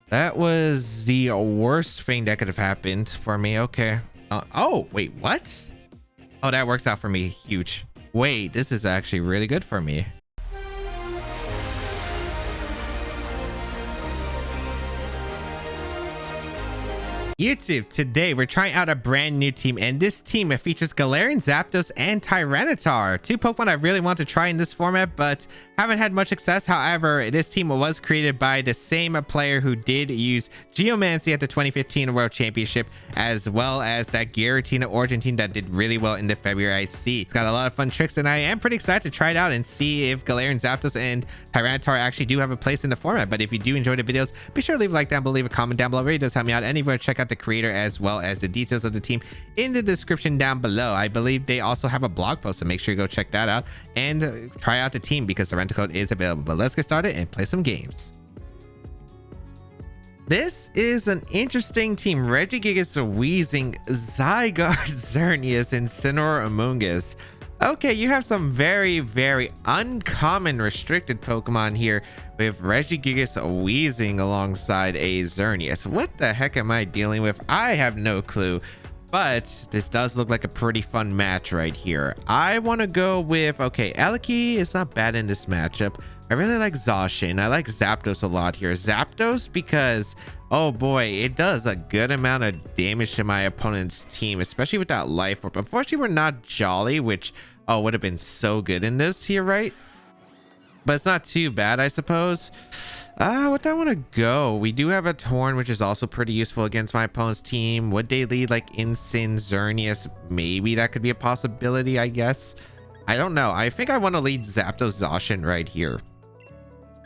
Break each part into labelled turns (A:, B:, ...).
A: That was the worst thing that could have happened for me. Okay. Oh, wait, what? Oh, that works out for me. Huge. Wait, this is actually really good for me. YouTube, today we're trying out a brand new team, and this team it features Galarian Zapdos and Tyranitar, two Pokemon I really want to try in this format but haven't had much success. However, this team was created by the same player who did use Geomancy at the 2015 World Championship, as well as that Giratina Origin team that did really well in the February IC. It's got a lot of fun tricks, and I am pretty excited to try it out and see if Galarian Zapdos and Tyranitar actually do have a place in the format. But if you do enjoy the videos, be sure to leave a like down below, leave a comment down below. It really does help me out. And if you want to check out the creator as well as the details of the team in the description down below. I believe they also have a blog post, so make sure you go check that out and try out the team because the rental code is available. But let's get started and play some games. This is an interesting team. Regigigas, Weezing, Zygarde, Xerneas, and Incineroar, Amoonguss. Okay, you have some very, very uncommon restricted Pokemon here with Regigigas, Weezing alongside a Xerneas. What the heck am I dealing with? I have no clue, but this does look like a pretty fun match right here. I want to go with, okay, Eliki is not bad in this matchup. I really like Zacian. I like Zapdos a lot here. Zapdos because, oh boy, it does a good amount of damage to my opponent's team, especially with that Life Orb. Unfortunately, we're not Jolly, which, oh, would have been so good in this here, right? But it's not too bad, I suppose. What do I want to go? We do have a Torn, which is also pretty useful against my opponent's team. Would they lead like Incin, Xerneas? Maybe that could be a possibility, I guess. I don't know. I think I want to lead Zapdos Zacian right here.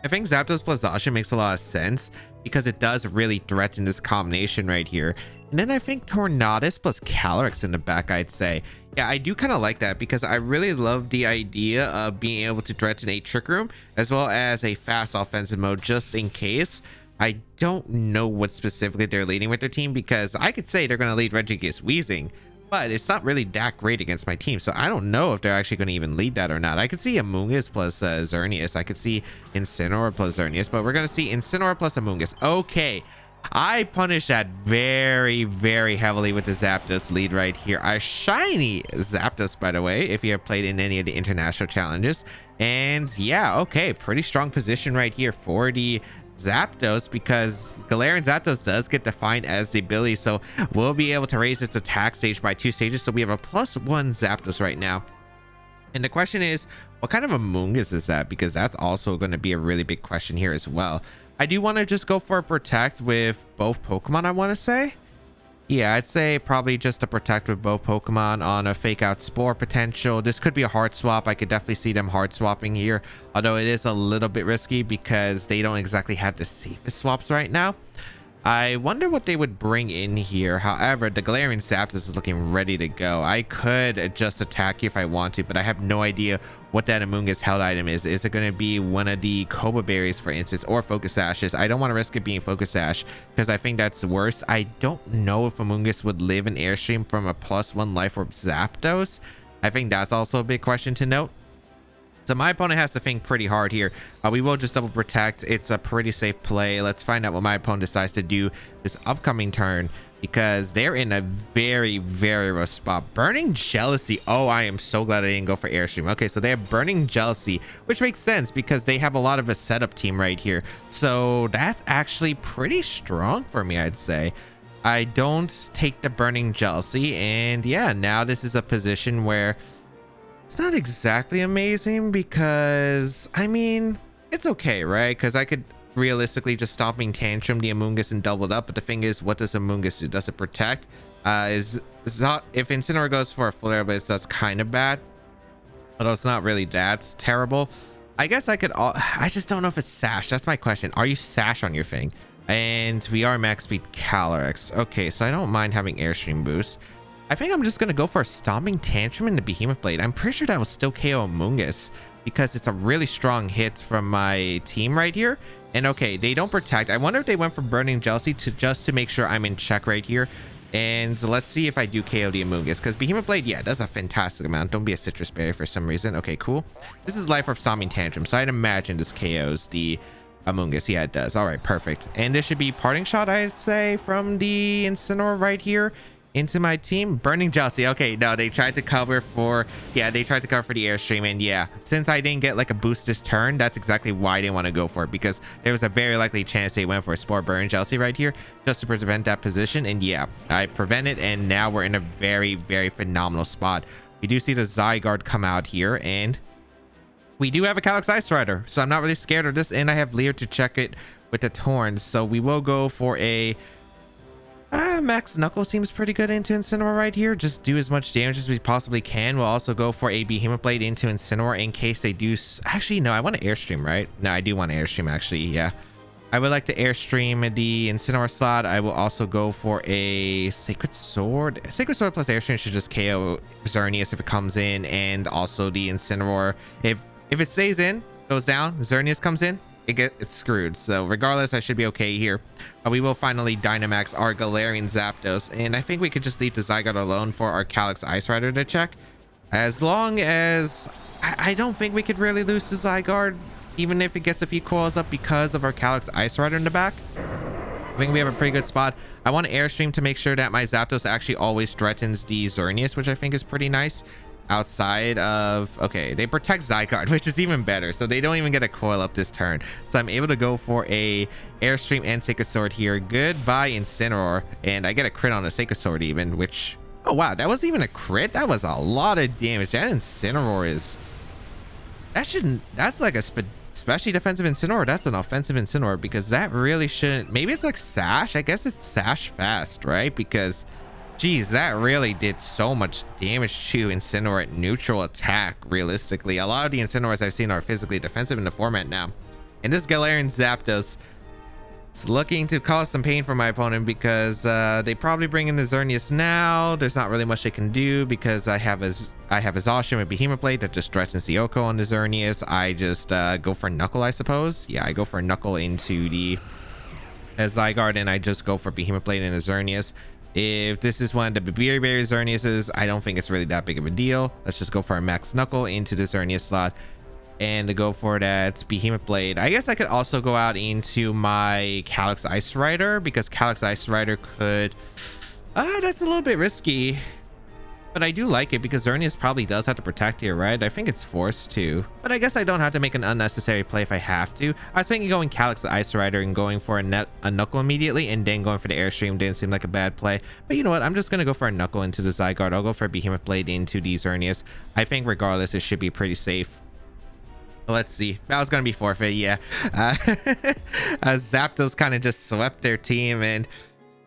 A: I think Zapdos plus Zacian makes a lot of sense because it does really threaten this combination right here. And then I think Tornadus plus Calyrex in the back, I'd say. Yeah, I do kind of like that because I really love the idea of being able to threaten a Trick Room as well as a fast offensive mode just in case. I don't know what specifically they're leading with their team because I could say they're going to lead Regigigas, Weezing, but it's not really that great against my team. So I don't know if they're actually going to even lead that or not. I could see Amoonguss plus Xerneas. I could see Incineroar plus Xerneas, but we're going to see Incineroar plus Amoonguss. Okay. I punish that very, very heavily with the Zapdos lead right here. A shiny Zapdos, by the way, if you have played in any of the international challenges. And yeah, okay, pretty strong position right here for the Zapdos because Galarian Zapdos does get defined as the ability, so we'll be able to raise its attack stage by 2 stages. So we have a +1 Zapdos right now. And the question is, what kind of Amoonguss is that? Because that's also going to be a really big question here as well. I do want to just go for a Protect with both Pokemon, I want to say. Yeah, I'd say probably just a Protect with both Pokemon on a Fake Out Spore potential. This could be a hard swap. I could definitely see them hard swapping here, although it is a little bit risky because they don't exactly have the safest swaps right now. I wonder what they would bring in here. However, the Galarian Zapdos is looking ready to go. I could just attack you if I want to, but I have no idea what that Amoonguss held item is. Is it going to be one of the Koba Berries, for instance, or Focus Ashes? I don't want to risk it being Focus Ash because I think that's worse. I don't know if Amoonguss would live in Airstream from a +1 Life Orb Zapdos. I think that's also a big question to note. So my opponent has to think pretty hard here. We will just double Protect. It's a pretty safe play. Let's find out what my opponent decides to do this upcoming turn because they're in a very, very rough spot. Burning Jealousy. Oh, I am so glad I didn't go for Airstream. Okay, so they have Burning Jealousy, which makes sense because they have a lot of a setup team right here. So that's actually pretty strong for me, I'd say. I don't take the Burning Jealousy, and yeah, now this is a position where it's not exactly amazing because, I mean, it's okay, right? Because I could realistically just Stomping Tantrum the Amoonguss and double it up. But the thing is, what does Amoonguss do? Does it protect? If Incineroar goes for a Flare Blitz, that's kind of bad. Although it's not really that terrible. I guess I could, I just don't know if it's Sash. That's my question. Are you Sash on your thing? And we are Max Speed Calyrex. Okay, so I don't mind having Airstream Boost. I think I'm just going to go for a Stomping Tantrum in the Behemoth Blade. I'm pretty sure that will still KO Amoonguss because it's a really strong hit from my team right here. And okay, they don't protect. I wonder if they went for Burning Jealousy just to make sure I'm in check right here. And let's see if I do KO the Amoonguss because Behemoth Blade, yeah, does a fantastic amount. Don't be a Citrus Berry for some reason. Okay, cool. This is Life Orb Stomping Tantrum, so I'd imagine this KOs the Amoonguss. Yeah, it does. All right, perfect. And this should be parting shot, I'd say, from the Incineroar right here into my team. Burning Jealousy. Okay, no, they tried to cover for, yeah, they tried to cover for the Airstream. And yeah, since I didn't get like a boost this turn, that's exactly why I didn't want to go for it, because there was a very likely chance they went for a Spore Burning Jealousy right here just to prevent that position. And yeah, I prevented, and now we're in a very, very phenomenal spot. We do see the Zygarde come out here, and we do have a Calyx Ice Rider, so I'm not really scared of this, and I have Leer to check it with the Torns. So we will go for a Max Knuckle. Seems pretty good into Incineroar right here. Just do as much damage as we possibly can. We'll also go for a Behemoth Blade into Incineroar in case they do. Actually, no, I want to Airstream, right? No, I do want to Airstream, actually. Yeah, I would like to Airstream the Incineroar slot. I will also go for a Sacred Sword. Sacred Sword plus Airstream should just KO Xerneas if it comes in, and also the Incineroar. If it stays in, goes down, Xerneas comes in, it's screwed. So regardless, I should be okay here. We will finally Dynamax our Galarian Zapdos, and I think we could just leave the Zygarde alone for our Calyx Ice Rider to check. As long as I don't think we could really lose the Zygarde, even if it gets a few coils up because of our Calyx Ice Rider in the back. I think we have a pretty good spot. I want to Airstream to make sure that my Zapdos actually always threatens the Xerneas, which I think is pretty nice. Outside of, okay, they protect Zygarde, which is even better, so they don't even get a coil up this turn. So I'm able to go for a Airstream and Sacred Sword here. Goodbye Incineroar, and I get a crit on a Sacred Sword even, which, oh wow, that wasn't even a crit. That was a lot of damage. That Incineroar is, that's like a especially defensive Incineroar. That's an offensive Incineroar, because that really shouldn't, maybe it's like Sash. I guess it's Sash fast, right? Because geez, that really did so much damage to Incineroar at neutral attack. Realistically, a lot of the Incineroars I've seen are physically defensive in the format now, and this Galarian Zapdos is looking to cause some pain for my opponent, because they probably bring in the Xerneas now. There's not really much they can do, because I have Exhaustion with Behemoth Blade that just threatens the Oko on the Xerneas. I just go for Knuckle, I suppose. Yeah, I go for Knuckle into the Zygarde, and I just go for Behemoth Blade and the Xerneas. If this is one of the Berry Xerneases, I don't think it's really that big of a deal. Let's just go for a Max Knuckle into the Xerneas slot and to go for that Behemoth Blade. I guess I could also go out into my Calyx Ice Rider, because Calyx Ice Rider could, that's a little bit risky, but I do like it because Xerneas probably does have to protect here, right? I think it's forced to, but I guess I don't have to make an unnecessary play if I have to. I was thinking going Calyx Ice Rider and going for a Knuckle immediately, and then going for the Airstream didn't seem like a bad play. But you know what? I'm just going to go for a Knuckle into the Zygarde. I'll go for a Behemoth Blade into the Xerneas. I think regardless, it should be pretty safe. Let's see. That was going to be forfeit, yeah. Zapdos kind of just swept their team, and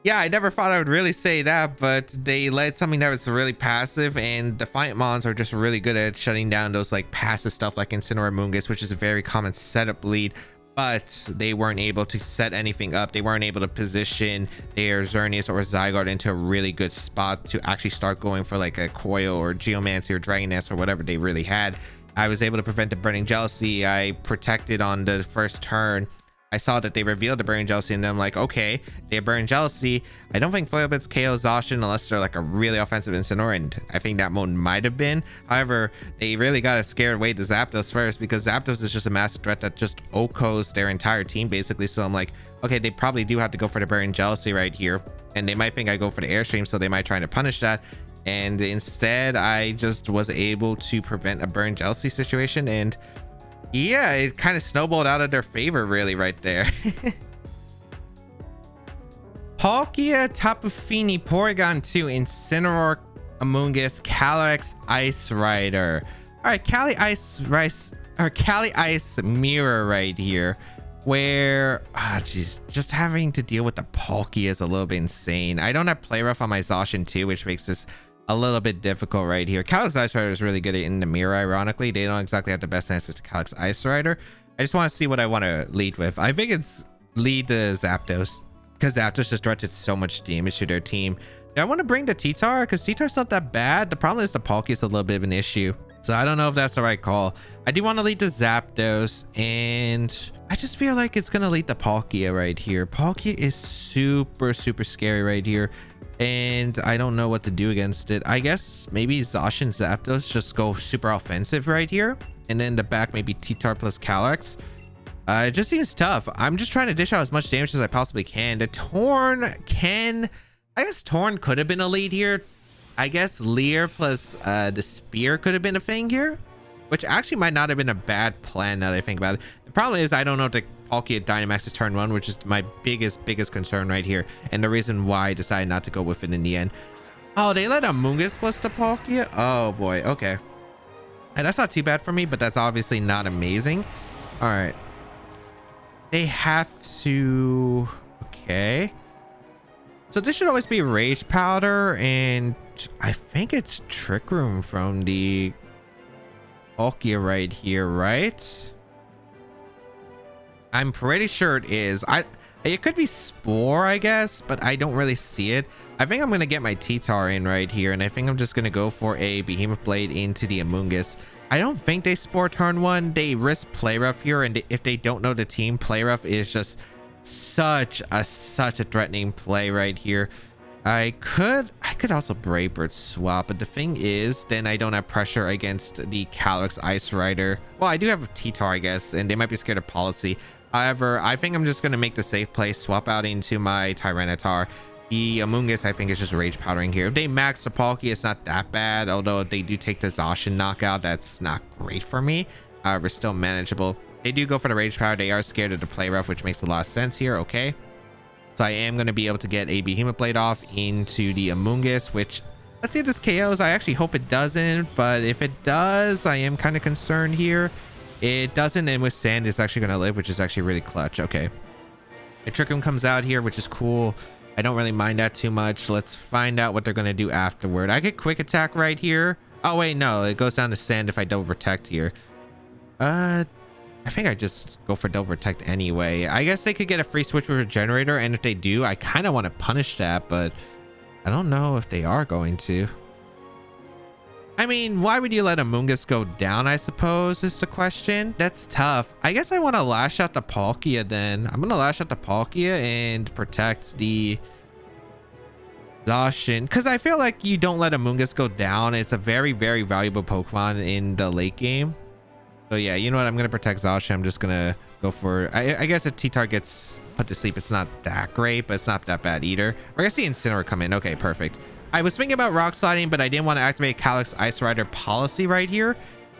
A: yeah, I never thought I would really say that, but they led something that was really passive, and Defiant Mons are just really good at shutting down those like passive stuff like Incineroar Amoonguss, which is a very common setup lead, but they weren't able to set anything up. They weren't able to position their Xerneas or Zygarde into a really good spot to actually start going for like a Coil or Geomancy or Dragoness or whatever they really had. I was able to prevent the Burning Jealousy. I protected on the first turn. I saw that they revealed the Burning Jealousy, and then I'm like, okay, they have Burning Jealousy. I don't think Flail Blitz KO Exhaustion unless they're like a really offensive Incineroar, and I think that mode might have been. However, they really got to scare away the Zapdos first, because Zapdos is just a massive threat that just OHKOs their entire team basically. So I'm like, okay, they probably do have to go for the Burning Jealousy right here, and they might think I go for the Airstream, so they might try to punish that. And instead, I just was able to prevent a Burning Jealousy situation, and yeah, it kind of snowballed out of their favor really right there. Palkia, Tapu Fini, Porygon 2, Incineroar, Amoonguss, Calyx Ice Rider. All right, Cali Ice Mirror right here, where just having to deal with the Palkia is a little bit insane. I don't have Play Rough on my Zacian too, which makes this a little bit difficult right here. Calyx Ice Rider is really good in the mirror. Ironically, they don't exactly have the best answers to Calyx Ice Rider. I just want to see what I want to lead with. I think it's lead the Zapdos, because Zapdos just directed so much damage to their team. Do I want to bring the T-Tar? Because T-Tar's not that bad. The problem is the Palkia is a little bit of an issue, so I don't know if that's the right call. I do want to lead the Zapdos, and I just feel like it's gonna lead the Palkia right here. Palkia is super scary right here, and I don't know what to do against it. I guess maybe Zacian Zapdos just go super offensive right here, and then the back maybe T-Tar plus Calyx. It just seems tough. I'm just trying to dish out as much damage as I possibly can. The Torn can... I guess Torn could have been a lead here. I guess Leer plus the Spear could have been a thing here, which actually might not have been a bad plan now that I think about it. The problem is I don't know if the Palkia Dynamax is turn 1, which is my biggest concern right here, and the reason why I decided not to go with it in the end. Oh, they let Amoonguss plus the Palkia? Oh boy, okay. And that's not too bad for me, but that's obviously not amazing. All right. They have to... Okay. So this should always be Rage Powder, and I think it's Trick Room from the Palkia right here, right? I'm pretty sure it is. It could be Spore, I guess, but I don't really see it. I think I'm going to get my T-Tar in right here, and I think I'm just going to go for a Behemoth Blade into the Amoonguss. I don't think they Spore turn 1. They risk Play Rough here, and if they don't know the team, Play Rough is just such a threatening play right here. I could also Brave Bird swap, but the thing is, then I don't have pressure against the Calyx Ice Rider. Well, I do have a T-Tar, I guess, and they might be scared of Policy. However, I think I'm just going to make the safe play, swap out into my Tyranitar. The Amoonguss, I think, is just Rage Powdering here. If they max the Palkia, it's not that bad, although if they do take the Zacian knockout, that's not great for me. However, still manageable. They do go for the Rage Powder. They are scared of the Play Rough, which makes a lot of sense here. Okay. So I am going to be able to get a Behemoth Blade off into the Amoonguss, which, let's see if this KOs. I actually hope it doesn't, but if it does, I am kind of concerned here. It doesn't, and with Sand, it's actually going to live, which is actually really clutch. Okay. The Trick Room comes out here, which is cool. I don't really mind that too much. Let's find out what they're going to do afterward. I get Quick Attack right here. Oh, wait, no. It goes down to Sand if I double protect here. I think I just go for double protect anyway. I guess they could get a free switch with a generator, and if they do, I kind of want to punish that, but I don't know if they are going to. I mean, why would you let Amoonguss go down, I suppose, is the question. That's tough. I guess I want to lash out the Palkia then. I'm going to lash out the Palkia and protect the Zacian, because I feel like you don't let Amoonguss go down. It's a very valuable Pokemon in the late game. So yeah, you know what? I'm going to protect Zacian. I'm just going to go for... I guess if T-Tar gets put to sleep, it's not that great, but it's not that bad either. We're going to see Incineroar come in. Okay, perfect. I was thinking about Rock Sliding, but I didn't want to activate Calyx Ice Rider Policy right here.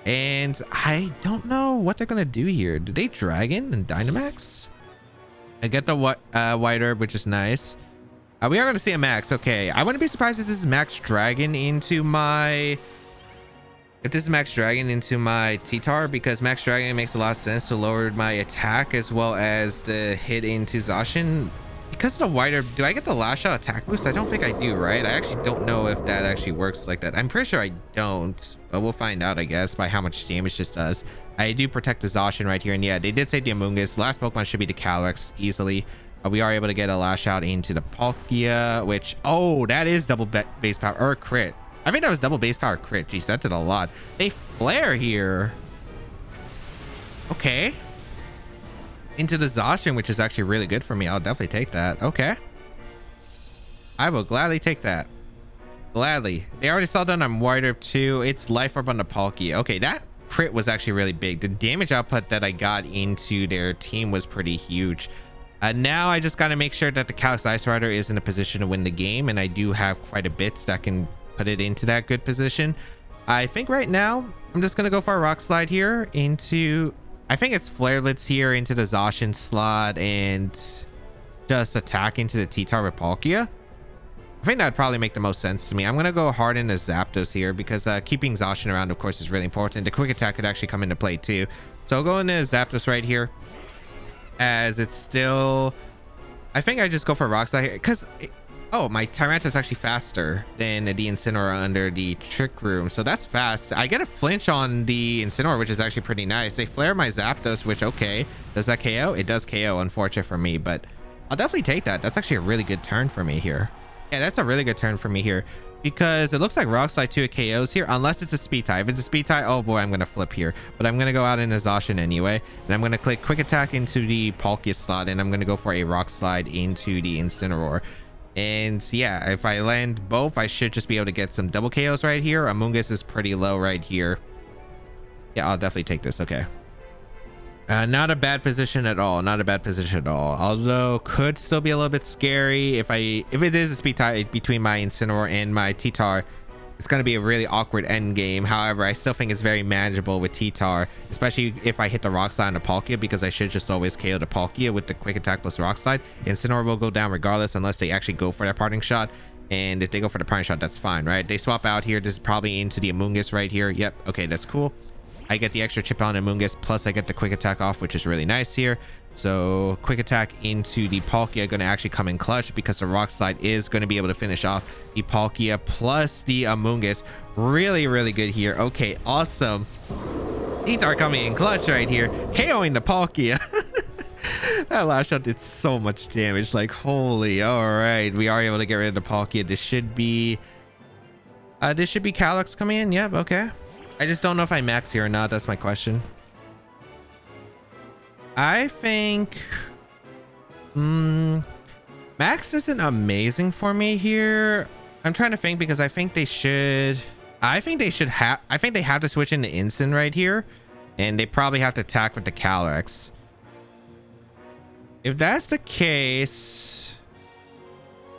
A: And I don't know what they're going to do here. Do they Dragon and Dynamax? I get the White Herb, which is nice. We are going to see a Max. Okay, I wouldn't be surprised if this is Max Dragon into my... If this is Max Dragon into my T-Tar, because Max Dragon makes a lot of sense to lower my attack as well as the hit into Zacian. Because of the White Herb, do I get the Lash Out attack boost? I don't think I do, right? I actually don't know if that actually works like that. I'm pretty sure I don't, but we'll find out, I guess, by how much damage this does. I do protect the Zacian right here, and yeah, they did save the Amoonguss. Last Pokemon should be the Calyx easily. We are able to get a Lash Out into the Palkia, which, oh, that is double base power, or crit. I think that was double base power crit. Jeez, that did a lot. They flare here. Okay. Into the Zacian, which is actually really good for me. I'll definitely take that. Okay. I will gladly take that. Gladly. They already saw done on White Herb too. It's Life Orb on the Palkia. Okay, that crit was actually really big. The damage output that I got into their team was pretty huge. Now I just got to make sure that the Calyx Ice Rider is in a position to win the game, and I do have quite a bit that can put it into that good position. I think right now I'm just gonna go for a Rock Slide here into, I think it's Flare Blitz here into the Zacian slot and just attack into the T-Tar with Palkia. I think that would probably make the most sense to me. I'm gonna go hard into Zapdos here because keeping Zacian around, of course, is really important. The Quick Attack could actually come into play too. So I'll go into Zapdos right here, as it's still, I think I just go for Rock Slide here because oh, my Tyranitar is actually faster than the Incineroar under the Trick Room. So that's fast. I get a flinch on the Incineroar, which is actually pretty nice. They flare my Zapdos, which, okay. Does that KO? It does KO, unfortunate for me, but I'll definitely take that. That's actually a really good turn for me here. Yeah, that's a really good turn for me here because it looks like Rock Slide 2 KOs here, unless it's a Speed Tie. If it's a Speed Tie, oh boy, I'm going to flip here. But I'm going to go out in a Zacian anyway. And I'm going to click Quick Attack into the Palkia slot, and I'm going to go for a Rock Slide into the Incineroar. And yeah, if I land both, I should just be able to get some double KOs right here. Amoonguss is pretty low right here. Yeah, I'll definitely take this. Okay. Not a bad position at all. Not a bad position at all. Although could still be a little bit scary if it is a speed tie between my Incineroar and my T-Tar. It's going to be a really awkward end game. However, I still think it's very manageable with T-Tar, especially if I hit the Rock Slide on the Palkia, because I should just always KO the Palkia with the Quick Attack plus Rock Slide. Incineroar will go down regardless unless they actually go for that parting shot. And if they go for the parting shot, that's fine, right? They swap out here. This is probably into the Amoonguss right here. Yep. Okay, that's cool. I get the extra chip on Amoonguss, plus I get the Quick Attack off, which is really nice here. So Quick Attack into the Palkia going to actually come in clutch, because the Rock Slide is going to be able to finish off the Palkia plus the Amoonguss. Really, really good here. Okay, awesome. These are coming in clutch right here, KOing the Palkia. That last shot did so much damage. Like, holy. All right, we are able to get rid of the Palkia. This should be Calyx coming in. Yep. Okay. I just don't know if I max here or not. That's my question. I think max isn't amazing for me here. I'm trying to think, because I think they have to switch into Incin right here, and they probably have to attack with the Calyx. If that's the case,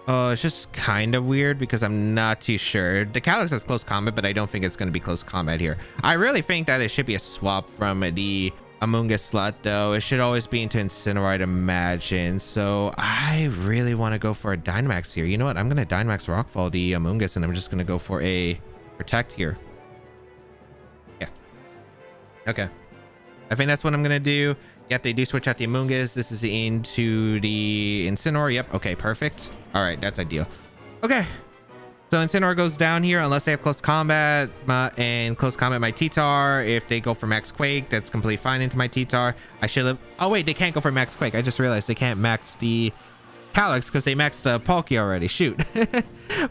A: oh, it's just kind of weird, because I'm not too sure. The Calyx has close combat, but I don't think it's going to be close combat here. I really think that it should be a swap from the Amoonguss slot, though. It should always be into Incineroar, I'd imagine. So I really want to go for a Dynamax here. You know what? I'm going to Dynamax Rockfall the Amoonguss, and I'm just going to go for a Protect here. Yeah. Okay. I think that's what I'm going to do. Yep, they do switch out the Amoonguss. This is into the Incineroar. Yep. Okay, perfect. All right, that's ideal. Okay. So Incineroar goes down here unless they have close combat, and close combat my T-Tar. If they go for Max Quake, that's completely fine into my T-Tar. I should have... Oh, wait, they can't go for Max Quake. I just realized they can't max the Calyx because they maxed the Palkia already. Shoot.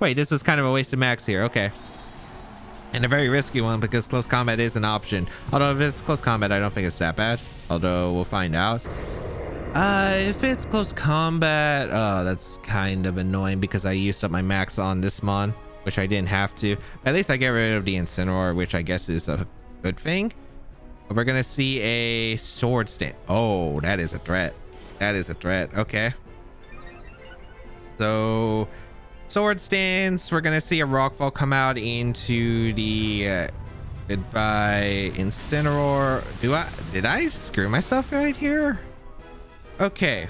A: Wait, this was kind of a waste of max here. Okay. And a very risky one, because close combat is an option. Although if it's close combat, I don't think it's that bad. Although we'll find out. If it's close combat, that's kind of annoying, because I used up my max on this mon, which I didn't have to. At least I get rid of the Incineroar, which I guess is a good thing. But we're gonna see a Sword Stand. Oh, that is a threat. That is a threat. Okay. So Sword Stance, we're gonna see a Rockfall come out into the goodbye Incineroar. Did I screw myself right here? Okay.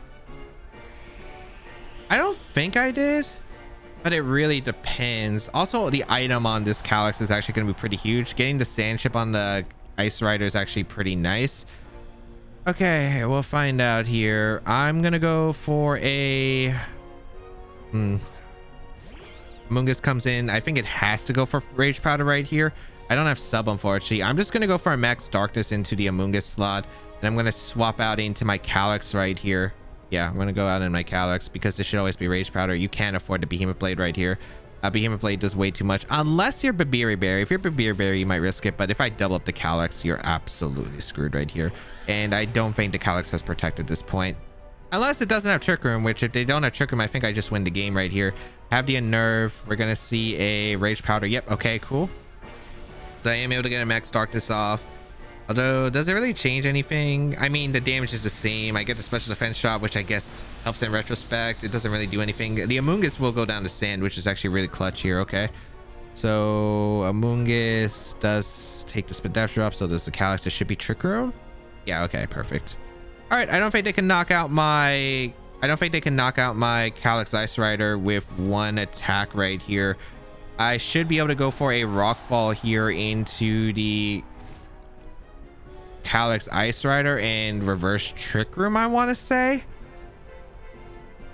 A: I don't think I did, but it really depends. Also, the item on this Calyx is actually going to be pretty huge. Getting the Sand Chip on the Ice Rider is actually pretty nice. Okay, we'll find out here. I'm going to go for a... Amoonguss comes in. I think it has to go for Rage Powder right here. I don't have sub, unfortunately. I'm just going to go for a Max Darkness into the Amoonguss slot. And I'm going to swap out into my Calyx right here. Yeah, I'm going to go out in my Calyx, because this should always be Rage Powder. You can't afford the Behemoth Blade right here. Behemoth Blade does way too much. Unless you're Babiri Berry. If you're Babiri Berry, you might risk it. But if I double up the Calyx, you're absolutely screwed right here. And I don't think the Calyx has Protect at this point. Unless it doesn't have Trick Room, which if they don't have Trick Room, I think I just win the game right here. Have the Unnerve. We're going to see a Rage Powder. Yep. Okay, cool. So I am able to get a Max Darkness off. Although, does it really change anything? I mean, the damage is the same. I get the special defense shot, which I guess helps in retrospect. It doesn't really do anything. The Amoonguss will go down to sand, which is actually really clutch here. Okay. So Amoonguss does take the Spit Depth Drop. So does the Calyx. There should be Trick Room. Yeah. Okay. Perfect. All right. I don't think they can knock out my Calyx Ice Rider with one attack right here. I should be able to go for a Rockfall here into the Calyx Ice Rider and reverse Trick Room, I want to say.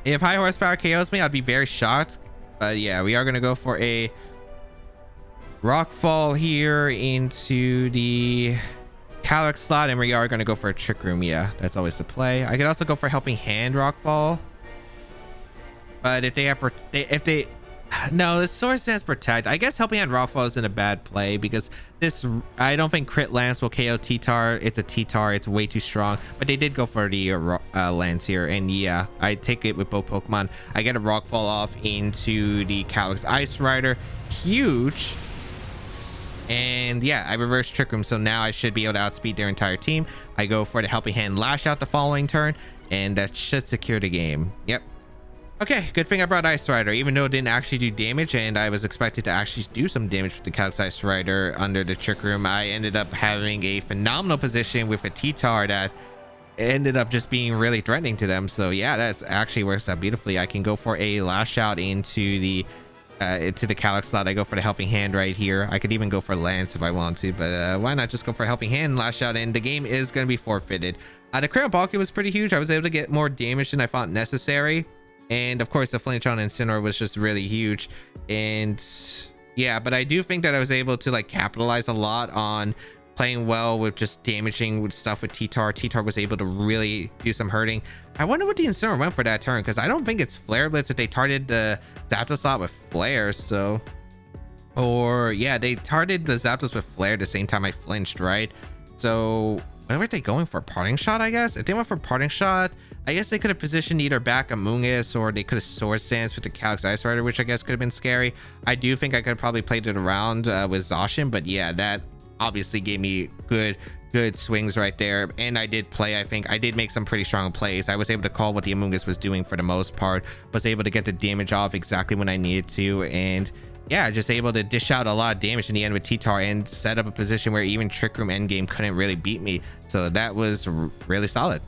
A: If high horsepower KOs me, I'd be very shocked. But yeah, we are going to go for a Rockfall here into the Calyx slot, and we are going to go for a Trick Room. Yeah, that's always the play. I could also go for Helping Hand Rockfall. But if they have... No, the Sword Stance Protect. I guess Helping Hand Rockfall isn't a bad play, because this, I don't think Crit Lance will KO T-Tar. It's a T-Tar. It's way too strong. But they did go for the Lance here. And yeah, I take it with both Pokemon. I get a Rockfall off into the Calyx Ice Rider. Huge. And yeah, I reversed Trick Room, so now I should be able to outspeed their entire team. I go for the Helping Hand Lash Out the following turn, and that should secure the game. Yep. Okay, good thing I brought Ice Rider, even though it didn't actually do damage, and I was expected to actually do some damage with the Calyx Ice Rider under the Trick Room. I ended up having a phenomenal position with a T-Tar that ended up just being really threatening to them. So yeah, that's actually works out beautifully. I can go for a Lash Out into the Calyx slot. I go for the Helping Hand right here. I could even go for Lance if I want to, but why not just go for Helping Hand, Lash Out, and the game is going to be forfeited. The Crayon Bulky was pretty huge. I was able to get more damage than I thought necessary. And of course, the Flinch on Incineroar was just really huge. And yeah, but I do think that I was able to like capitalize a lot on playing well with just damaging with stuff with T-Tar. T-Tar was able to really do some hurting. I wonder what the Incineroar went for that turn, because I don't think it's Flare Blitz if they targeted the Zapdos slot with Flare. So, or yeah, they targeted the Zapdos with Flare the same time I flinched, right? So what were they going for? Parting Shot, I guess? If they went for Parting Shot, I guess they could have positioned either back Among Us, or they could have Sword Stance with the Calyx Ice Rider, which I guess could have been scary. I do think I could have probably played it around with Zacian, but yeah, that obviously gave me good swings right there. And I did play, I think I did make some pretty strong plays. I was able to call what the Among Us was doing for the most part, was able to get the damage off exactly when I needed to, and yeah, just able to dish out a lot of damage in the end with T-Tar and set up a position where even Trick Room endgame couldn't really beat me. So that was really solid.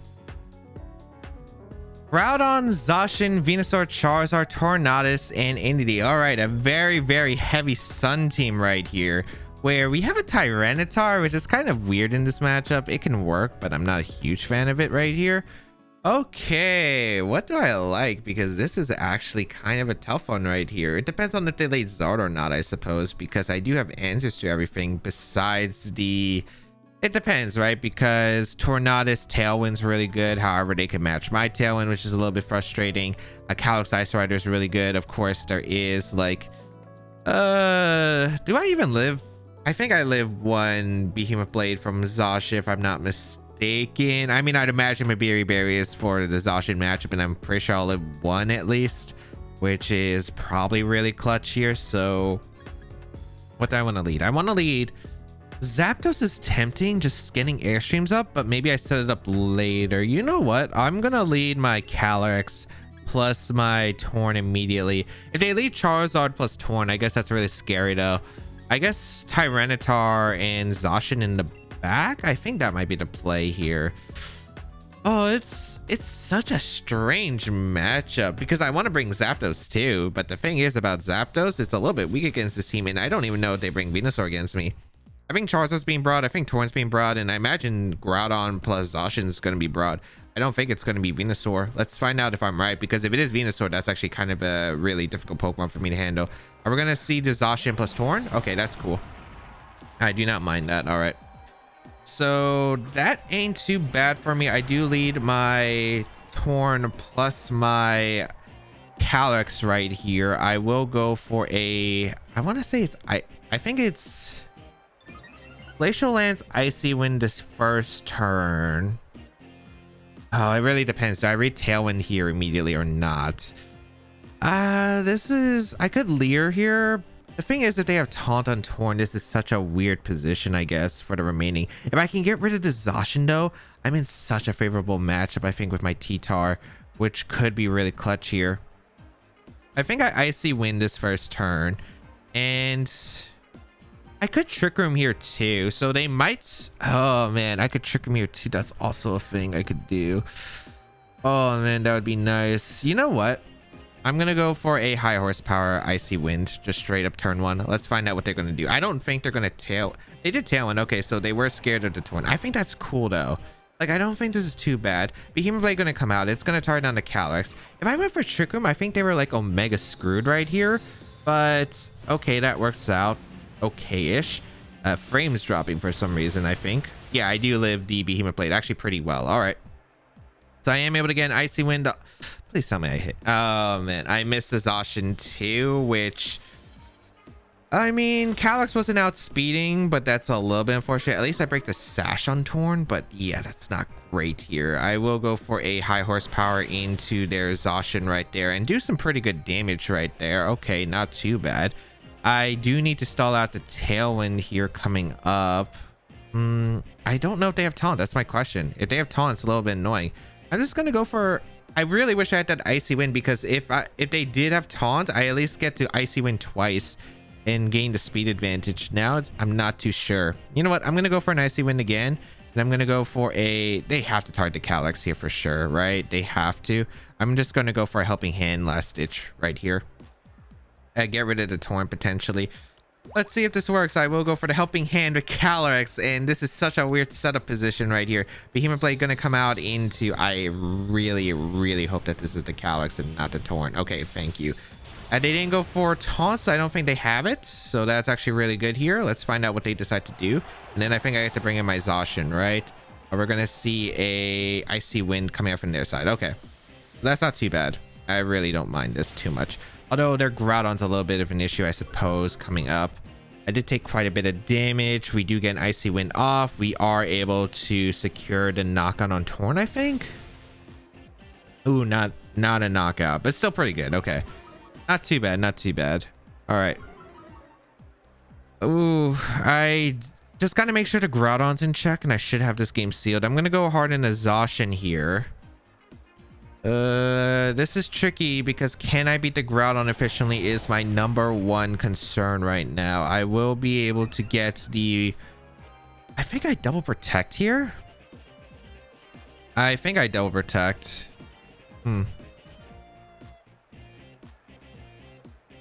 A: Groudon, Zacian, Venusaur, Charizard, Tornadus, and Indeedee. All right, a very heavy Sun team right here, where we have a Tyranitar, which is kind of weird in this matchup. It can work, but I'm not a huge fan of it right here. Okay, what do I like? Because this is actually kind of a tough one right here. It depends on if they late Zard or not, I suppose, because I do have answers to everything besides the... It depends, right? Because Tornadus Tailwind's really good. However, they can match my Tailwind, which is a little bit frustrating. A Calyx Ice Rider is really good. Of course, there is like... do I even live? I think I live one Behemoth Blade from Zacian, if I'm not mistaken. I mean, I'd imagine my Berry is for the Zacian matchup, and I'm pretty sure I'll live one at least, which is probably really clutch here. So what do I want to lead? I want to lead... Zapdos is tempting, just getting Airstreams up, but maybe I set it up later. You know what? I'm gonna lead my Calyx plus my Torn immediately. If they lead Charizard plus Torn, I guess that's really scary though. I guess Tyranitar and Zacian in the back. I think that might be the play here. Oh, it's such a strange matchup because I want to bring Zapdos too, but the thing is about Zapdos, it's a little bit weak against this team, and I don't even know if they bring Venusaur against me. I think Charizard's being brought, I think Torn's being brought, and I imagine Groudon plus Zacian is going to be brought. I don't think it's going to be Venusaur. Let's find out if I'm right, because if it is Venusaur, that's actually kind of a really difficult Pokemon for me to handle. Are we going to see the Zacian plus Torn? Okay, that's cool. I do not mind that. All right. So that ain't too bad for me. I do lead my Torn plus my Calyx right here. I will go for a... I want to say it's... I think it's... Glacial Lance, Icy Wind this first turn. Oh, it really depends. Do I read Tailwind here immediately or not? This is... I could Leer here. The thing is, if they have Taunt on Torn, this is such a weird position, I guess, for the remaining. If I can get rid of the Zacian, though, I'm in such a favorable matchup, I think, with my T-Tar, which could be really clutch here. I think I Icy Wind this first turn, and... I could Trick Room here too, so they might... Oh man, I could Trick Room here too. That's also a thing I could do. Oh man, that would be nice. You know what? I'm gonna go for a high horsepower Icy Wind, just straight up turn one. Let's find out what they're gonna do. I don't think they're gonna tail... They did Tailwind. Okay, so they were scared of the Torn. I think that's cool though. Like, I don't think this is too bad. Behemoth Blade gonna come out. It's gonna target down the Calyx. If I went for Trick Room, I think they were like Omega screwed right here. But okay, that works out okay-ish. Frames dropping for some reason, I think. Yeah, I do live the Behemoth Blade actually pretty well. All right. So I am able to get an Icy Wind. Please tell me I hit. Oh, man. I missed the Zacian too, which... I mean, Calyx wasn't outspeeding, but that's a little bit unfortunate. At least I break the Sash on Torn, but yeah, that's not great here. I will go for a high horsepower into their Zacian right there and do some pretty good damage right there. Okay, not too bad. I do need to stall out the Tailwind here coming up. I don't know if they have taunt. That's my question. If they have taunt, it's a little bit annoying. I'm just gonna go for, I really wish I had that Icy Wind, because if they did have taunt, I at least get to Icy Wind twice and gain the speed advantage. Now I'm not too sure. You know what? I'm gonna go for an Icy Wind again, and I'm gonna go for they have to target the Calyx here for sure, right? They have to. I'm just gonna go for a Helping Hand Last Ditch right here. Get rid of the Torrent potentially. Let's see if this works. I will go for the Helping Hand with Calyx, and this is such a weird setup position right here. Behemoth Blade gonna come out into, I really hope that this is the Calyx and not the Torrent. Okay, thank you. They didn't go for taunts, so I don't think they have it, so that's actually really good here. Let's find out what they decide to do, and then I think I have to bring in my Zacian, right? We're gonna see a Icy Wind coming out from their side. Okay, that's not too bad. I really don't mind this too much. Although their Groudon's a little bit of an issue, I suppose, coming up. I did take quite a bit of damage. We do get an Icy Wind off. We are able to secure the knockout on Torn, I think. Ooh, not a knockout, but still pretty good. Okay, not too bad, not too bad. All right. Ooh, I just gotta make sure the Groudon's in check, and I should have this game sealed. I'm gonna go hard in a Zacian here. This is tricky because can I beat the Groudon efficiently is my #1 concern right now. I will be able to get the, I think I double protect here. I think I double protect. How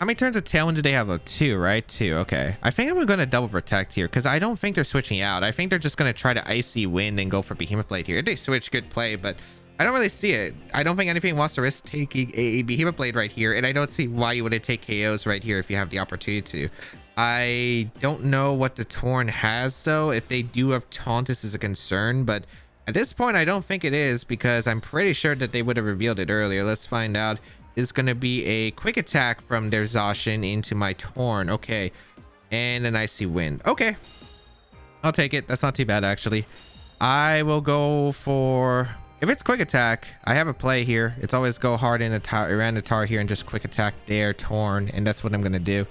A: many turns of Tailwind do they have? Oh, 2, right? 2. Okay. I think I'm going to double protect here because I don't think they're switching out. I think they're just going to try to Icy Wind and go for Behemoth Blade here. If they switch, good play, but I don't really see it. I don't think anything wants to risk taking a Behemoth Blade right here, and I don't see why you wouldn't take KOs right here if you have the opportunity to. I don't know what the Torn has, though. If they do have taunt, this is a concern, but at this point, I don't think it is because I'm pretty sure that they would have revealed it earlier. Let's find out. It's going to be a quick attack from their Zacian into my Torn. Okay, and an Icy Wind. Okay, I'll take it. That's not too bad, actually. I will go for... If it's quick attack, I have a play here. It's always go hard in a Tyranitar here and just quick attack their Torn, and that's what I'm gonna do.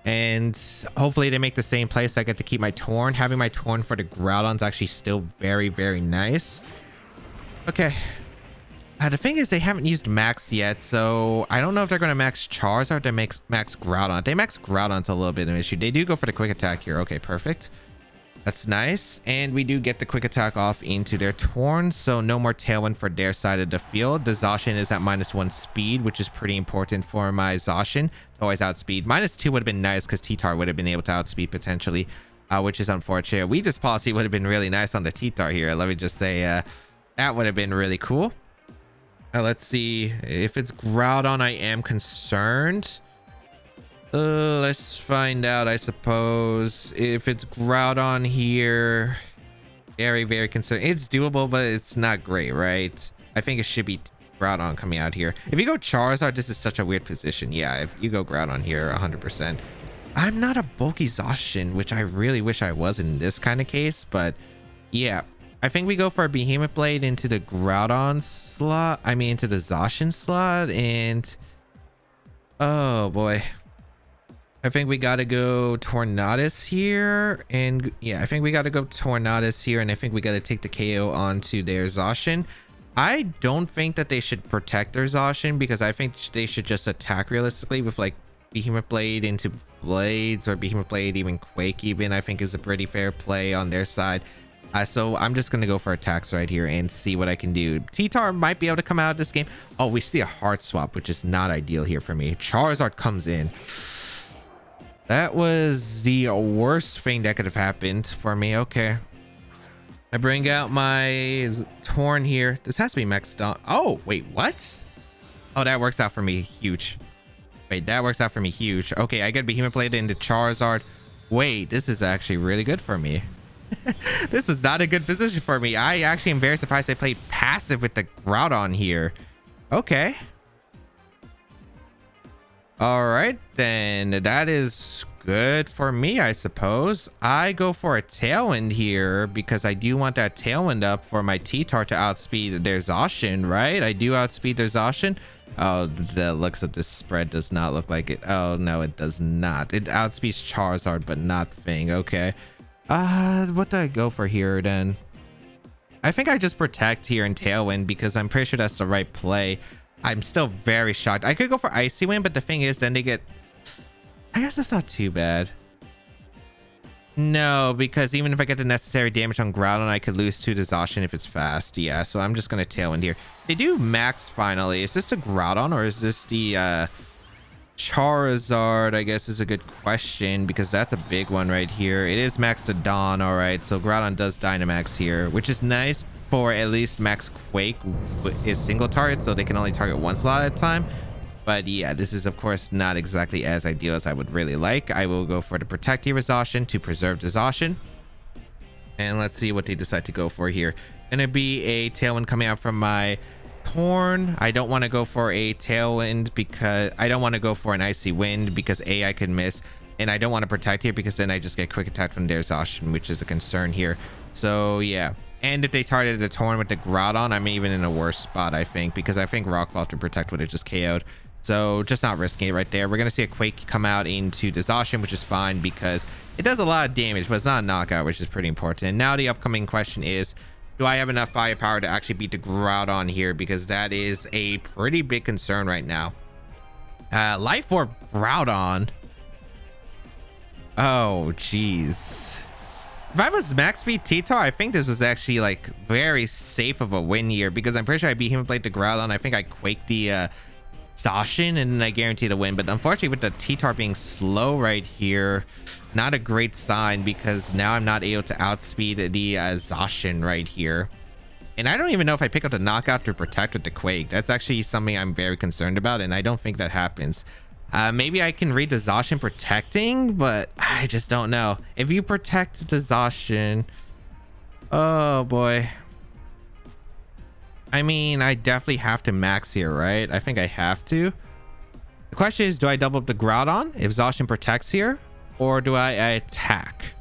A: And hopefully they make the same play so I get to keep my Torn. Having my Torn for the Groudon's actually still very nice. Okay. The thing is they haven't used Max yet, so I don't know if they're gonna max Charizard or they max Groudon. If they max Groudon's a little bit of an issue. They do go for the quick attack here. Okay, perfect. That's nice, and we do get the quick attack off into their Torn, so no more Tailwind for their side of the field. The Zacian is at -1 speed, which is pretty important for my Zacian to always outspeed. -2 would have been nice because T-Tar would have been able to outspeed potentially, which is unfortunate. Weakness policy would have been really nice on the T-Tar here. Let me just say that would have been really cool. Let's see. If it's Groudon, I am concerned. Let's find out, I suppose. If it's Groudon here, very concerned. It's doable, but it's not great, right? I think it should be Groudon coming out here. If you go Charizard, this is such a weird position. Yeah, if you go Groudon here, 100%. I'm not a bulky Zacian, which I really wish I was in this kind of case, but yeah. I think we go for a Behemoth Blade into the Groudon slot. I mean, into the Zacian slot, and... oh, boy. I think we got to go Tornadus here, and yeah, I think we got to go Tornadus here, and I think we got to take the KO onto their Zacian. I don't think that they should protect their Zacian because I think they should just attack realistically with like Behemoth Blade into Blades or Behemoth Blade, even Quake even, I think is a pretty fair play on their side. So I'm just going to go for attacks right here and see what I can do. T-Tar might be able to come out of this game. Oh, we see a Heart Swap, which is not ideal here for me. Charizard comes in. That was the worst thing that could have happened for me. Okay. I bring out my Torn here. This has to be maxed out. Oh, wait, what? Oh, that works out for me. Huge. Wait, that works out for me. Huge. Okay, I get Behemoth Blade into Charizard. Wait, this is actually really good for me. This was not a good position for me. I actually am very surprised I played passive with the Groudon here. Okay. All right, then that is good for me, I suppose. I go for a Tailwind here because I do want that Tailwind up for my T-Tar to outspeed their Zacian, right? I do outspeed their Zacian. Oh, the looks of this spread does not look like it. Oh, no, it does not. It outspeeds Charizard, but not Fang. Okay. What do I go for here then? I think I just protect here and Tailwind because I'm pretty sure that's the right play. I'm still very shocked. I could go for Icy Wind, but the thing is, then they get... I guess that's not too bad. No, because even if I get the necessary damage on Groudon, I could lose to the Zacian if it's fast. Yeah, so I'm just going to Tailwind here. They do max finally. Is this the Groudon or is this the Charizard? I guess is a good question because that's a big one right here. It is max to Dawn. All right, so Groudon does Dynamax here, which is nice for at least max Quake is single target, so they can only target one slot at a time. But yeah, this is of course not exactly as ideal as I would really like. I will go for the Protect here with Zacian to preserve the Zacian. And let's see what they decide to go for here. Gonna be a Tailwind coming out from my Torn. I don't want to go for a Tailwind because I don't want to go for an Icy Wind because A, I could miss. And I don't want to Protect here because then I just get quick attack from their Zacian, which is a concern here. So yeah. And if they targeted the Torn with the Groudon, I'm even in a worse spot, I think, because I think Rock Fall to Protect would have just KO'd. So just not risking it right there. We're going to see a Quake come out into the Zacian, which is fine because it does a lot of damage, but it's not a knockout, which is pretty important. And now the upcoming question is, do I have enough firepower to actually beat the Groudon here? Because that is a pretty big concern right now. Life Orb Groudon. Oh, jeez. If I was max speed T-Tar, I think this was actually like very safe of a win here because I'm pretty sure I beat him, played the Groudon. I think I quaked the Zacian and I guarantee to win, but unfortunately with the T-Tar being slow right here, not a great sign because now I'm not able to outspeed the Zacian right here. And I don't even know if I pick up the knockout to Protect with the Quake. That's actually something I'm very concerned about, and I don't think that happens. Maybe I can read the Zacian protecting, but I just don't know. If you protect the Zacian, oh boy. I mean, I definitely have to max here, right? I think I have to. The question is, do I double up the Groudon if Zacian protects here? Or do I attack?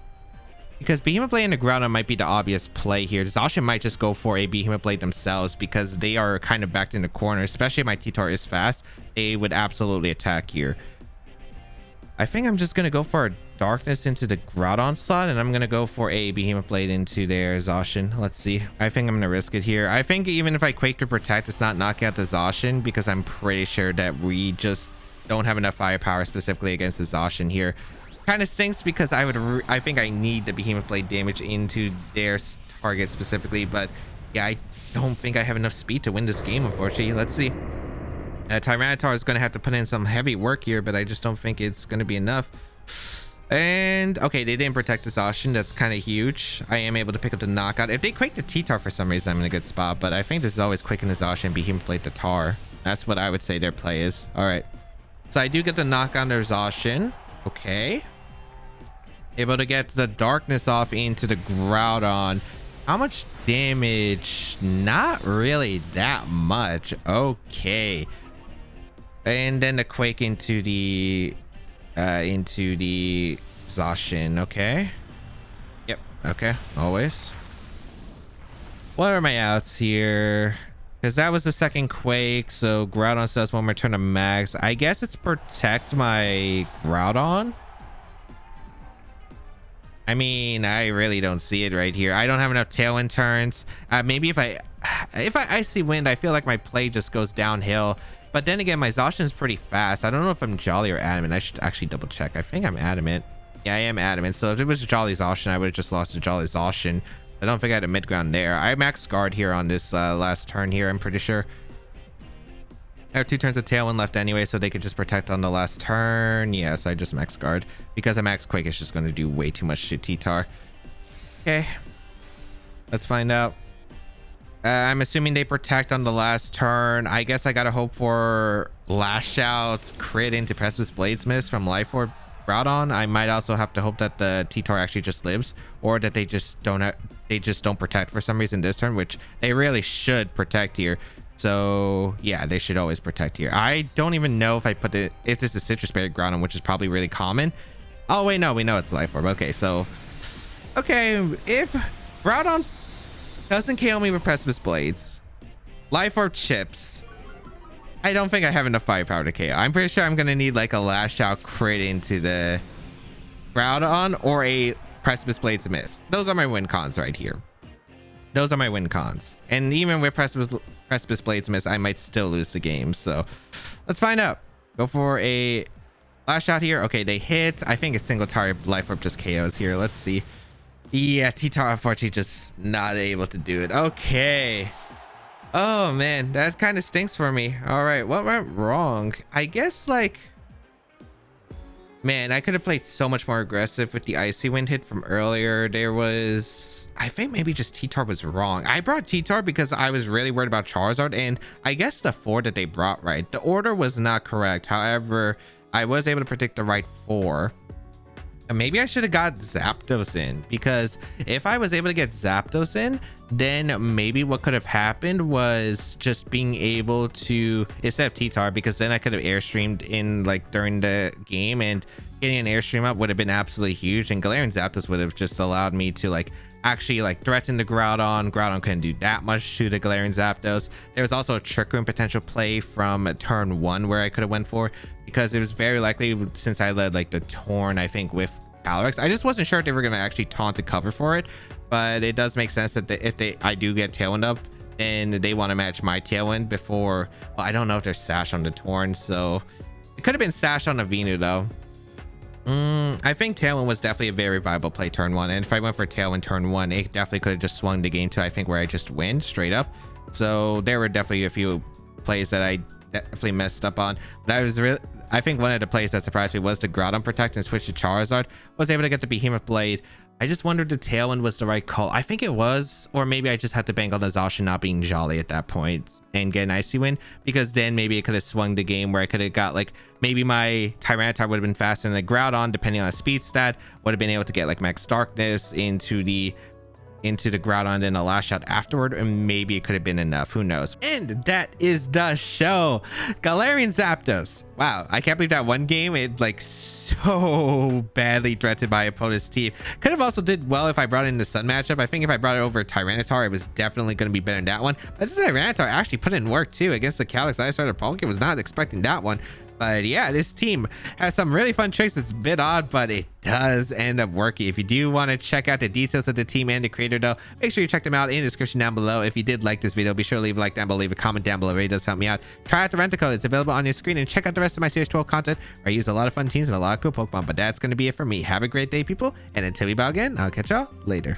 A: Because Behemoth Blade and the Groudon might be the obvious play here. Zacian might just go for a Behemoth Blade themselves because they are kind of backed in the corner. Especially if my T-Tar is fast, they would absolutely attack here. I think I'm just going to go for a Darkness into the Groudon slot, and I'm going to go for a Behemoth Blade into their Zacian. Let's see. I think I'm going to risk it here. I think even if I Quake to Protect, it's not knocking out the Zacian because I'm pretty sure that we just don't have enough firepower specifically against the Zacian here. Kind of stinks because I think I need the Behemoth Blade damage into their target specifically, but yeah, I don't think I have enough speed to win this game, unfortunately. Let's see. Tyranitar is going to have to put in some heavy work here, but I just don't think it's going to be enough. And okay, they didn't protect the Zacian. That's kind of huge. I am able to pick up the knockout. If they Quake the T-Tar for some reason, I'm in a good spot, but I think this is always Quaking the Zacian, Behemoth Blade the Tar. That's what I would say their play is. All right. So I do get the knock on their Zacian. Okay. Able to get the Darkness off into the Groudon. How much damage? Not really that much. Okay. And then the Quake into the Zacian. Okay. Yep. Okay. Always. What are my outs here? Because that was the second Quake. So Groudon says one more turn of max. I guess it's protect my Groudon. I mean, I really don't see it right here. I don't have enough Tailwind turns. Maybe if I Icy Wind, I feel like my play just goes downhill. But then again, my Zacian is pretty fast. I don't know if I'm Jolly or Adamant. I should actually double check. I think I'm Adamant. Yeah, I am Adamant. So if it was Jolly Zacian, I would have just lost to Jolly Zacian. I don't think I had a mid-ground there. I max guard here on this last turn here, I'm pretty sure. I have 2 turns of Tailwind left anyway, so they could just protect on the last turn. Yes, I just max guard. Because I max Quake, it's just going to do way too much to T-Tar. Okay. Let's find out. I'm assuming they protect on the last turn. I guess I gotta hope for Lash Out, crit into Precipice Bladesmith from Life Orb Groudon. I might also have to hope that the T-Tar actually just lives, or that they just don't protect for some reason this turn, which they really should protect here. So yeah, they should always protect here. I don't even know if I put if this is Citrus Berry Groudon, which is probably really common. Oh wait, no, we know it's Life Orb. Okay, so okay, if Groudon doesn't KO me with Precipice Blades, Life Orb chips, I don't think I have enough firepower to KO. I'm pretty sure I'm gonna need like a Lash Out crit into the Groudon or a Precipice Blades miss. Those are my win cons right here. Those are my win cons. And even with Precipice Blades miss, I might still lose the game. So let's find out. Go for a Lash Out here. Okay, they hit. I think it's single target Life Orb just KOs here. Let's see. Yeah, T-Tar unfortunately just not able to do it. Okay. Oh man, that kind of stinks for me. All right, what went wrong? I guess like, man, I could have played so much more aggressive with the Icy Wind hit from earlier. There was, I think maybe just T-Tar was wrong. I brought T-Tar because I was really worried about Charizard, and I guess the 4 that they brought right. The order was not correct. However, I was able to predict the right 4. Maybe I should have got Zapdos in, because if I was able to get Zapdos in, then maybe what could have happened was just being able to, instead of T-Tar, because then I could have airstreamed in like during the game, and getting an airstream up would have been absolutely huge, and Galarian Zapdos would have just allowed me to like actually like threaten the Groudon. Groudon couldn't do that much to the Galarian Zapdos. There was also a Trick Room potential play from turn 1 where I could have went for, because it was very likely, since I led like the Torn, I think, with Calyrex. I just wasn't sure if they were going to actually taunt to cover for it, but it does make sense that I do get Tailwind up, and they want to match my Tailwind before. Well, I don't know if there's Sash on the Torn, so it could have been Sash on the Venu though. I think Tailwind was definitely a very viable play turn 1, and if I went for Tailwind turn 1, it definitely could have just swung the game to, I think, where I just win straight up. So there were definitely a few plays that I definitely messed up on, but I think one of the plays that surprised me was the Groudon Protect and switch to Charizard. Was able to get the Behemoth Blade. I just wondered if Tailwind was the right call. I think it was, or maybe I just had to bank on the Zacian not being jolly at that point and get an Icy Wind, because then maybe it could have swung the game where I could have got like, maybe my Tyranitar would have been faster than the Groudon, depending on a speed stat, would have been able to get like Max Darkness into the Groudon and then a Lash Out afterward, and maybe it could have been enough. Who knows? And that is the show. Galarian Zapdos. Wow, I can't believe that one game it like so badly threatened by opponent's team. Could have also did well if I brought it in the Sun matchup. I think if I brought it over Tyranitar, it was definitely going to be better than that one. But the Tyranitar actually put in work too against the Calyrex. I started Palkia, was not expecting that one. But yeah, this team has some really fun tricks. It's a bit odd, but it does end up working. If you do want to check out the details of the team and the creator though, make sure you check them out in the description down below. If you did like this video, be sure to leave a like down below, leave a comment down below. It really does help me out. Try out the rental code. It's available on your screen, and check out the rest of my Series 12 content where I use a lot of fun teams and a lot of cool Pokemon. But that's going to be it for me. Have a great day, people. And until we bow again, I'll catch y'all later.